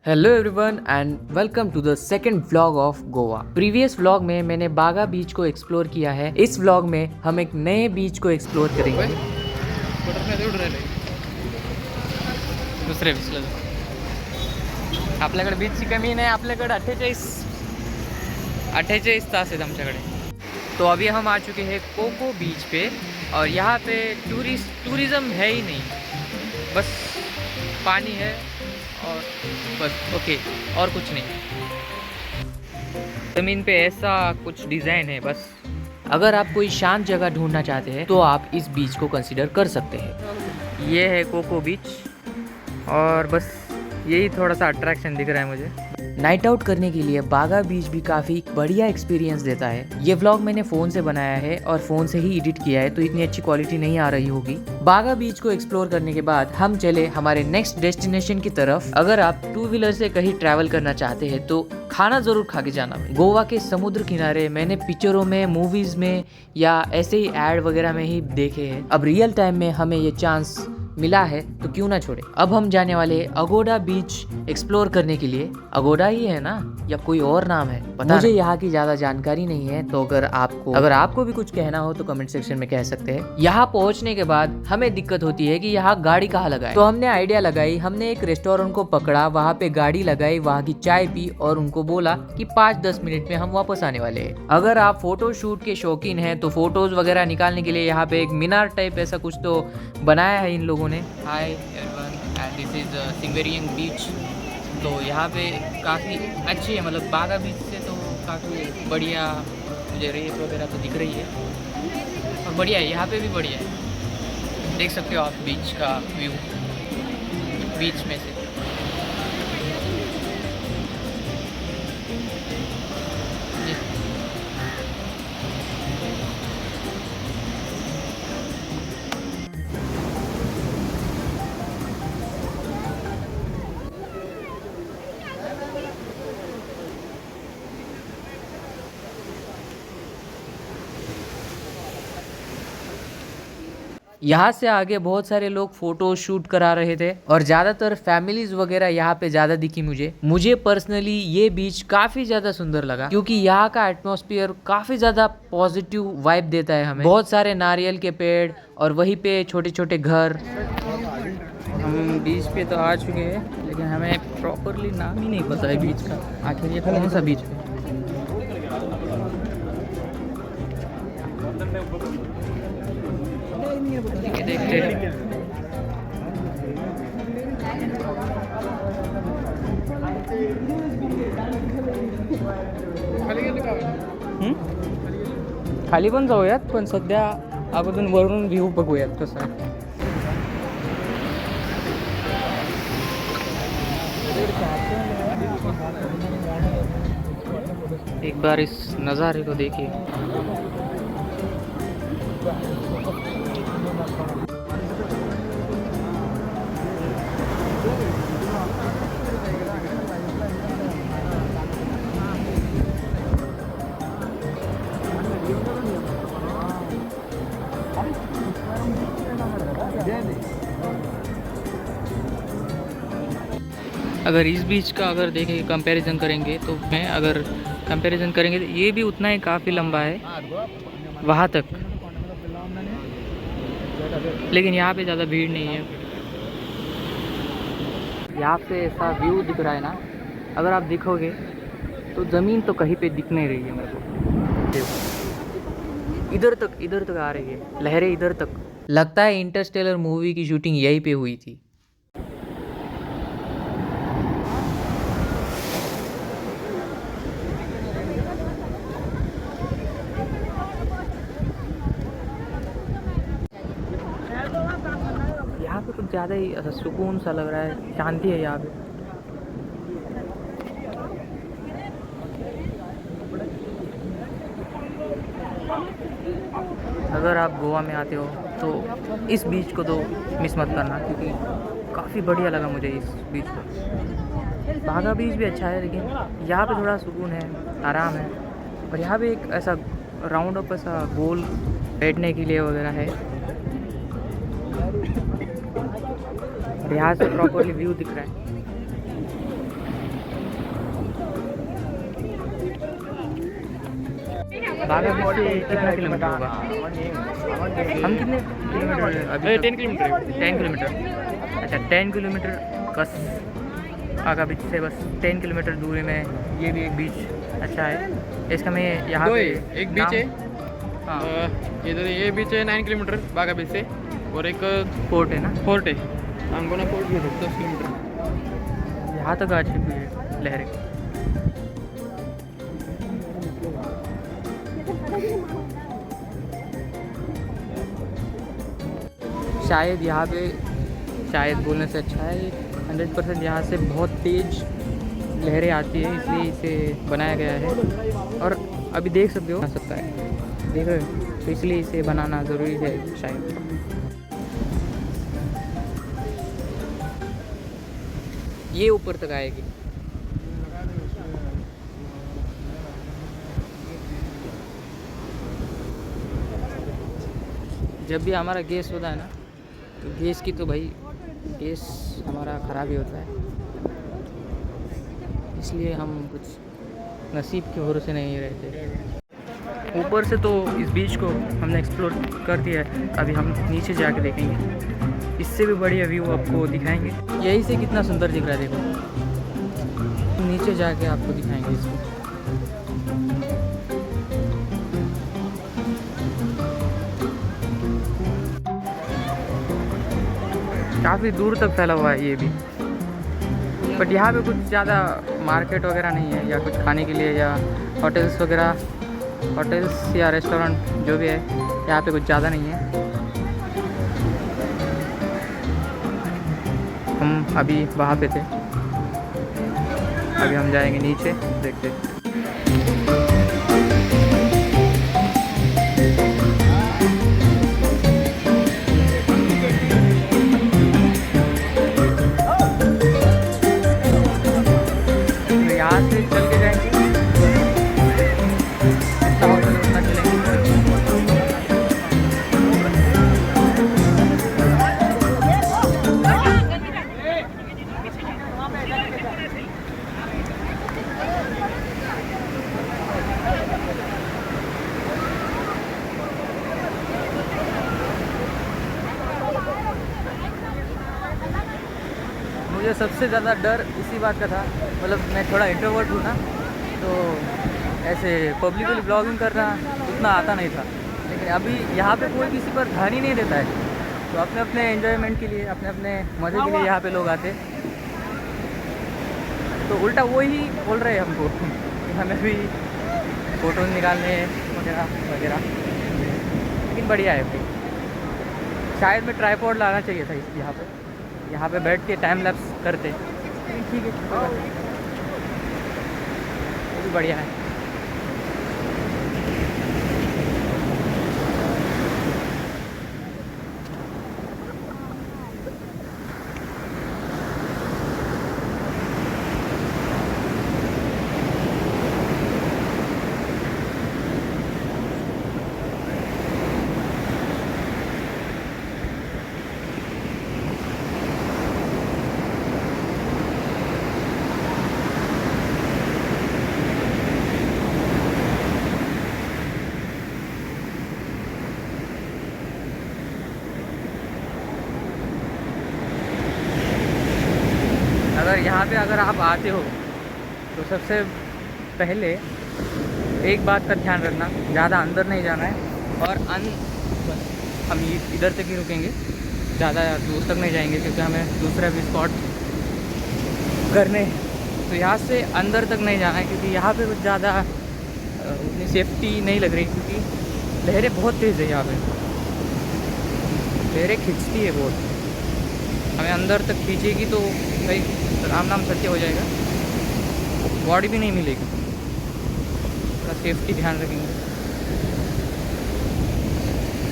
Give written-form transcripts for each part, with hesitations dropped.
Hello everyone and welcome to the second vlog of Goa. Previous vlog में मैंने बागा बीच को एक्सप्लोर किया है। इस व्लॉग में हम एक नए बीच को एक्सप्लोर करेंगे। दुसरे बीचला आपल्याकडे बीचची कमी नाही, आपल्याकडे 48 तास आहेत आमच्याकडे। तो अभी हम आ चुके हैं कोको बीच पे और यहाँ पे टूरिज्म है ही नहीं, बस पानी है और बस ओके, और कुछ नहीं। ज़मीन पे ऐसा कुछ डिज़ाइन है बस। अगर आप कोई शांत जगह ढूंढना चाहते हैं तो आप इस बीच को कंसीडर कर सकते हैं। ये है कोको बीच और बस यही थोड़ा सा अट्रैक्शन दिख रहा है मुझे। नाइट आउट करने के लिए बागा बीच भी काफ़ी बढ़िया एक्सपीरियंस देता है। ये व्लॉग मैंने फ़ोन से बनाया है और फ़ोन से ही एडिट किया है, तो इतनी अच्छी क्वालिटी नहीं आ रही होगी। बागा बीच को एक्सप्लोर करने के बाद हम चले हमारे नेक्स्ट डेस्टिनेशन की तरफ। अगर आप 2 व्हीलर से कहीं ट्रैवल करना चाहते हैं तो खाना ज़रूर खा के जाना। गोवा के समुद्र किनारे मैंने पिक्चरों में, मूवीज़ में या ऐसे ही एड वगैरह में ही देखे हैं। अब रियल टाइम में हमें ये चांस मिला है तो क्यों ना छोड़े। अब हम जाने वाले हैं अगोड़ा बीच एक्सप्लोर करने के लिए। अगोड़ा ही है ना या कोई और नाम है पता मुझे यहाँ की ज्यादा जानकारी नहीं है, तो अगर आपको भी कुछ कहना हो तो कमेंट सेक्शन में कह सकते हैं। यहाँ पहुँचने के बाद हमें दिक्कत होती है कि यहाँ गाड़ी कहाँ लगाए, तो हमने आइडिया लगाई। हमने एक रेस्टोरेंट को पकड़ा, वहाँ पे गाड़ी लगाई, वहाँ की चाय पी और उनको बोला कि 5-10 मिनट में हम वापस आने वाले हैं। अगर आप फोटो शूट के शौकीन हैं तो फोटोज वगैरह निकालने के लिए यहाँ पे एक मीनार टाइप ऐसा कुछ तो बनाया है इन लोगों ने। Hi everyone and this is सिंगरियंग बीच। तो यहाँ पे काफ़ी अच्छी है, मतलब बागा बीच से तो काफ़ी बढ़िया मुझे रेत वगैरह तो दिख रही है और बढ़िया है। यहाँ पे भी बढ़िया है, देख सकते हो आप बीच का व्यू बीच में से। यहाँ से आगे बहुत सारे लोग फोटो शूट करा रहे थे और ज़्यादातर फैमिलीज वगैरह यहाँ पे ज़्यादा दिखी। मुझे पर्सनली ये बीच काफ़ी ज़्यादा सुंदर लगा क्योंकि यहाँ का एटमॉस्फेयर काफ़ी ज़्यादा पॉजिटिव वाइब देता है हमें। बहुत सारे नारियल के पेड़ और वहीं पे छोटे छोटे घर। हम बीच पे तो आ चुके हैं लेकिन हमें प्रॉपरली नाम ही नहीं पता है बीच का, आखिर ये कौन सा बीच है। देखते हैं। खाली पण जाऊयात, पण सध्या अगोदर वरून व्ह्यू बघूयात कसं आहे। एक बार इस नज़ारे को देखिए। अगर इस बीच का अगर देखें कंपैरिजन करेंगे तो ये भी उतना ही काफ़ी लंबा है वहाँ तक, लेकिन यहाँ पे ज़्यादा भीड़ नहीं है। यहाँ पे ऐसा व्यू दिख रहा है ना, अगर आप देखोगे तो ज़मीन तो कहीं पे दिख नहीं रही है मेरे को। इधर तक आ रही है लहरें, इधर तक। लगता है इंटरस्टेलर मूवी की शूटिंग यहीं पे हुई थी। यहाँ पे कुछ ज़्यादा ही ऐसा सुकून सा लग रहा है, शांति है यहाँ पे। अगर आप गोवा में आते हो तो इस बीच को तो मिस मत करना क्योंकि काफ़ी बढ़िया लगा मुझे इस बीच को। बागा बीच भी अच्छा है लेकिन यहाँ पे थोड़ा सुकून है, आराम है। और यहाँ पे एक ऐसा राउंड अप ऐसा गोल बैठने के लिए वगैरह है। यहाँ से प्रॉपरली व्यू दिख रहा है। बागा बीच से कितना किलोमीटर होगा? हम कितने किलोमीटर अभी? 10 किलोमीटर। 10 किलोमीटर। अच्छा 10 किलोमीटर बस बागा बीच से, बस 10 किलोमीटर दूरी में ये भी एक बीच अच्छा है। इसका मैं यहाँ दो पे है, एक बीच है। हाँ इधर ये बीच है 9 किलोमीटर बागा बीच से, और एक फोर्ट है ना, फोर्ट है अंगोना फोर्ट भी है 10 किलोमीटर। यहाँ तक आ चुकी है लहरें। शायद यहाँ पे, शायद बोलने से अच्छा है, 100% यहाँ से बहुत तेज लहरें आती है, इसलिए इसे बनाया गया है। और अभी देख सकते हो बना सकता है, देख रहे हो, तो इसलिए इसे बनाना ज़रूरी है शायद। ये ऊपर तक आएगी। जब भी हमारा गैस होता है ना, तो गैस की तो भाई गैस हमारा ख़राब ही होता है, इसलिए हम कुछ नसीब के भरोसे नहीं रहते। ऊपर से तो इस बीच को हमने एक्सप्लोर कर दिया है, अभी हम नीचे जाके देखेंगे, इससे भी बढ़िया व्यू आपको दिखाएंगे। यहीं से कितना सुंदर दिख रहा है, देखो नीचे जाके आपको दिखाएंगे इसको। काफ़ी दूर तक फैला हुआ है ये भी, बट यहाँ पे कुछ ज़्यादा मार्केट वगैरह नहीं है, या कुछ खाने के लिए, या होटल्स वगैरह, होटल्स या रेस्टोरेंट जो भी है, यहाँ पे कुछ ज़्यादा नहीं है। हम अभी वहाँ पे थे, अभी हम जाएंगे नीचे, देखते। यहाँ से चल के जाएंगे, जितना होटल उतना चलेंगे। मुझे सबसे ज़्यादा डर इसी बात का था, मतलब मैं थोड़ा इंट्रोवर्ट हूँ ना, तो ऐसे पब्लिकली ब्लॉगिंग करना उतना आता नहीं था। लेकिन अभी यहाँ पे कोई किसी पर ध्यान ही नहीं देता है, तो अपने अपने एंजॉयमेंट के लिए, अपने अपने मज़े के लिए यहाँ पे लोग आते, तो उल्टा वही बोल रहे हैं हमको कि हमें भी फ़ोटो निकालने वगैरह वगैरह। लेकिन बढ़िया है भाई, शायद मैं ट्राईपॉड लाना चाहिए था यहाँ पे बैठ के टाइम लैप्स करते, लेकिन ठीक है, कोई बात नहीं, वो भी बढ़िया है। अगर आप आते हो तो सबसे पहले एक बात का ध्यान रखना, ज़्यादा अंदर नहीं जाना है, और हम इधर तक ही रुकेंगे, ज़्यादा दूर तक नहीं जाएंगे, क्योंकि हमें दूसरा भी स्पॉट करने हैं। तो यहाँ से अंदर तक नहीं जाना है, क्योंकि यहाँ पे कुछ ज़्यादा उतनी सेफ्टी नहीं लग रही, क्योंकि लहरें बहुत तेज़ है यहाँ पे, लहरें खींचती है बहुत, हमें अंदर तक खींचेगी तो भाई राम नाम सत्य हो जाएगा, बॉडी भी नहीं मिलेगी। थोड़ा सेफ्टी ध्यान रखेंगे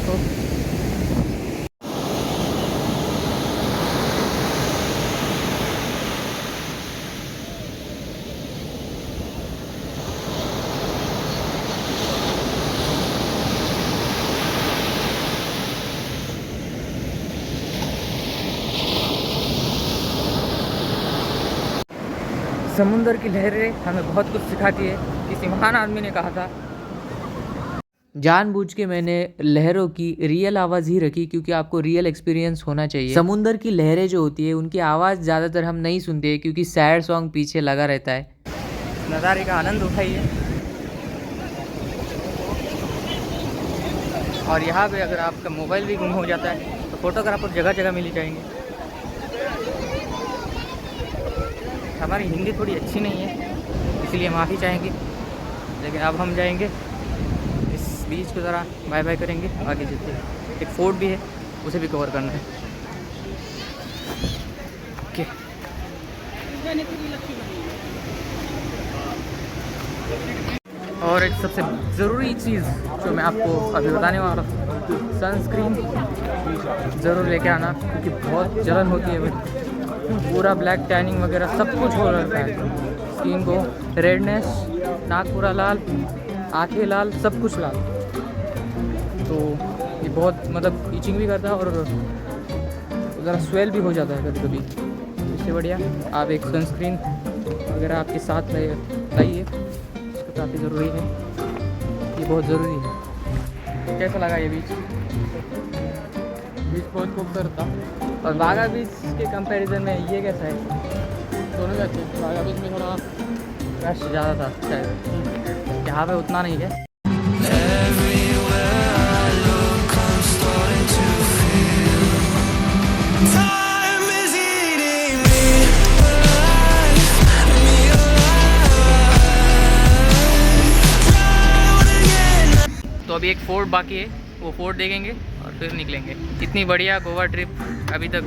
तो। समुंदर की लहरें हमें बहुत कुछ सिखाती है। किसी महान आदमी ने कहा था जानबूझ के मैंने लहरों की रियल आवाज़ ही रखी क्योंकि आपको रियल एक्सपीरियंस होना चाहिए। समुंदर की लहरें जो होती है उनकी आवाज़ ज़्यादातर हम नहीं सुनते क्योंकि सैड सॉन्ग पीछे लगा रहता है। नज़ारे का आनंद उठाइए। और यहाँ पे अगर आपका मोबाइल भी गुम हो जाता है तो फोटोग्राफर जगह जगह मिल जाएंगे। हमारी हिंदी थोड़ी अच्छी नहीं है इसलिए माफ़ी चाहेंगे, लेकिन अब हम जाएंगे इस बीच को ज़रा बाय बाय करेंगे, आगे चलते हैं। एक फोर्ट भी है उसे भी कवर करना है। ओके। और एक सबसे ज़रूरी चीज़ जो मैं आपको अभी बताने वाला हूँ, सनस्क्रीन ज़रूर लेके आना क्योंकि बहुत जलन होती है भाई। पूरा ब्लैक टैनिंग वगैरह सब कुछ हो रखा है स्किन को, रेडनेस, नाक पूरा लाल, आंखें लाल, सब कुछ लाल। तो ये बहुत मतलब इचिंग भी करता है और ज़रा स्वेल भी हो जाता है कभी कभी। इससे बढ़िया आप एक सनस्क्रीन वगैरह आपके साथ लाइए, इसको काफ़ी ज़रूरी है, ये बहुत ज़रूरी है। कैसा लगा ये बीच? बीच बहुत खूबसूरत था। और बागा बीच के कंपैरिजन में ये कैसा है? दोनों भी अच्छे। बागा बीच में थोड़ा रश ज़्यादा था शायद, यहाँ पे उतना नहीं है। तो अभी एक फोर्ट बाकी है, वो फोर्ट देखेंगे और फिर निकलेंगे। इतनी बढ़िया गोवा ट्रिप अभी तक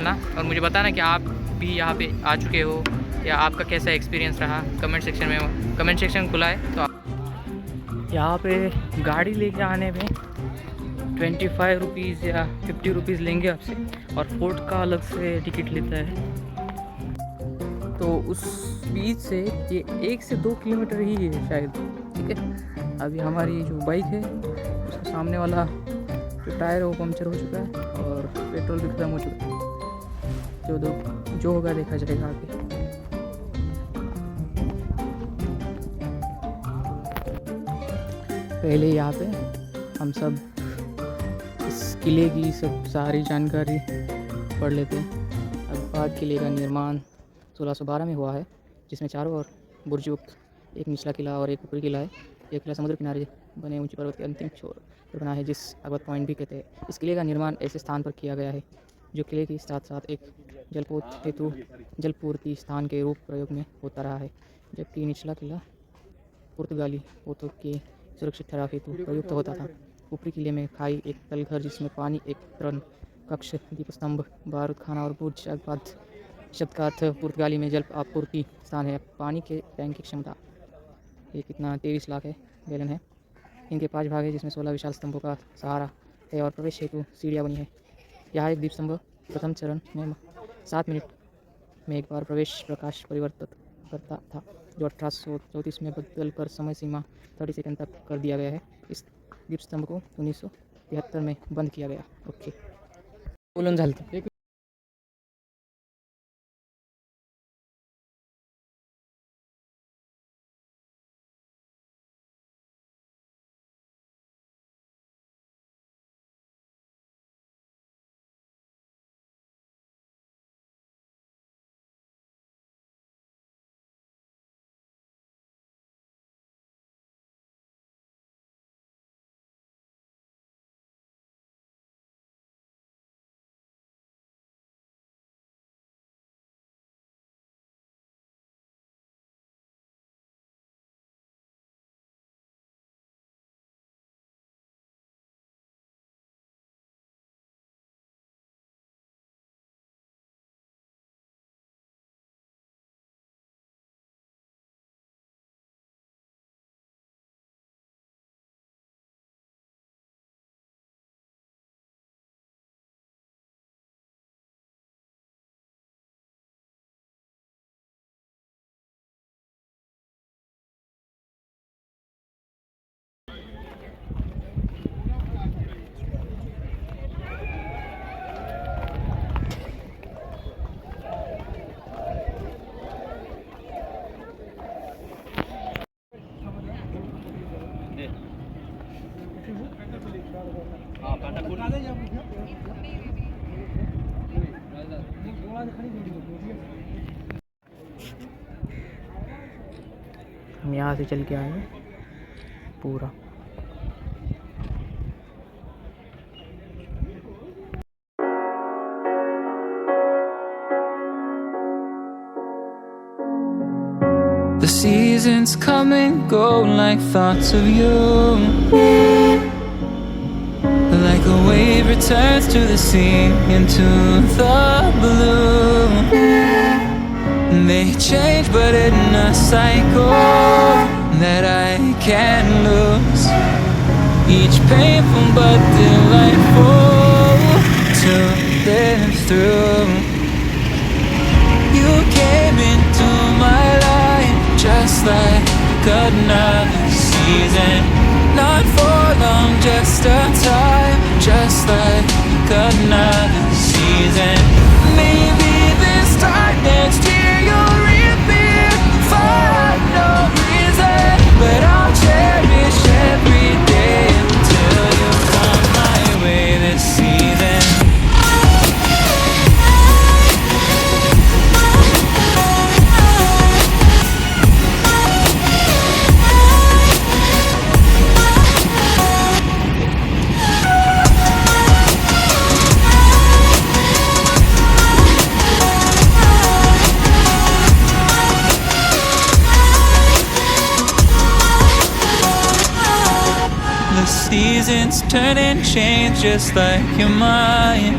ना, और मुझे बताना कि आप भी यहाँ पे आ चुके हो या आपका कैसा एक्सपीरियंस रहा कमेंट सेक्शन में। कमेंट सेक्शन खुला है तो यहाँ पे गाड़ी लेके आने में 25 रुपीज़ या 50 रुपीज़ लेंगे आपसे, और फोर्ट का अलग से टिकट लेता है। तो उस बीच से ये 1 से 2 किलोमीटर ही है शायद, ठीक है। अभी हमारी जो बाइक है उसका सामने वाला जो टायर है वो पंक्चर हो चुका है और पेट्रोल भी ख़त्म हो चुका है। जो होगा देखा जाएगा आगे। पहले यहाँ पे हम सब इस किले की सब सारी जानकारी पढ़ लेते हैं। अब्बाद किले का निर्माण 1612 में हुआ है, जिसमें चारों ओर बुर्जुक, एक निचला किला और एक ऊपरी किला है। यह किला समुद्र किनारे बने ऊंचे पर्वत के अंतिम छोर पर बना है, जिस अगवत पॉइंट भी कहते हैं। इस किले का निर्माण ऐसे स्थान पर किया गया है जो किले के साथ साथ एक जलपोत हेतु जलपूर्ति स्थान के रूप प्रयोग में होता रहा है, जबकि निचला किला पुर्तगाली पोतों के सुरक्षित ठहराव हेतु प्रयुक्त होता था। ऊपरी किले में खाई, एक तलघर जिसमें पानी, एक तरण कक्ष, दीपस्तंभ, बारूद खाना और बुर्ज अगबाद शब्द का अर्थ पुर्तगाली में जल आपूर्ति स्थान है। पानी के टैंक की क्षमता ये कितना 23 लाख गैलन है। इनके 5 भाग है जिसमें 16 विशाल स्तंभों का सहारा है और प्रवेश हेतु सीढ़ियाँ बनी है। यहाँ एक दीपस्तंभ प्रथम चरण में 7 मिनट में एक बार प्रवेश प्रकाश परिवर्तित करता था, जो 1834 में बदल कर समय सीमा 30 सेकंड तक कर दिया गया है। इस दीपस्तंभ को 1973 में बंद किया गया। ओके, बोलून झालं हम यहाँ से चल के आए पूरा। The seasons come and go like thoughts of you. Like a wave returns to the sea into the blue. They change but in a cycle that I can't lose. Each painful but delightful to live through. You came into my life just like another season. Not for long, just a time. Just like another season. Maybe this time next year you'll reappear for no reason. But I'll cherish every day until you come my way this season. Seasons turn and change just like your mind.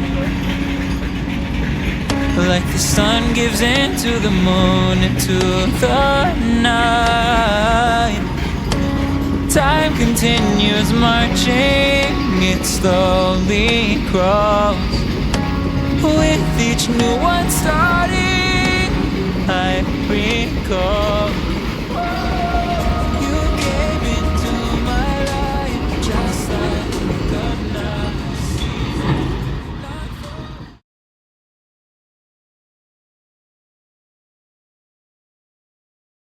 Like the sun gives into the moon, into the night. Time continues marching, it slowly crawls. With each new one starting, I recall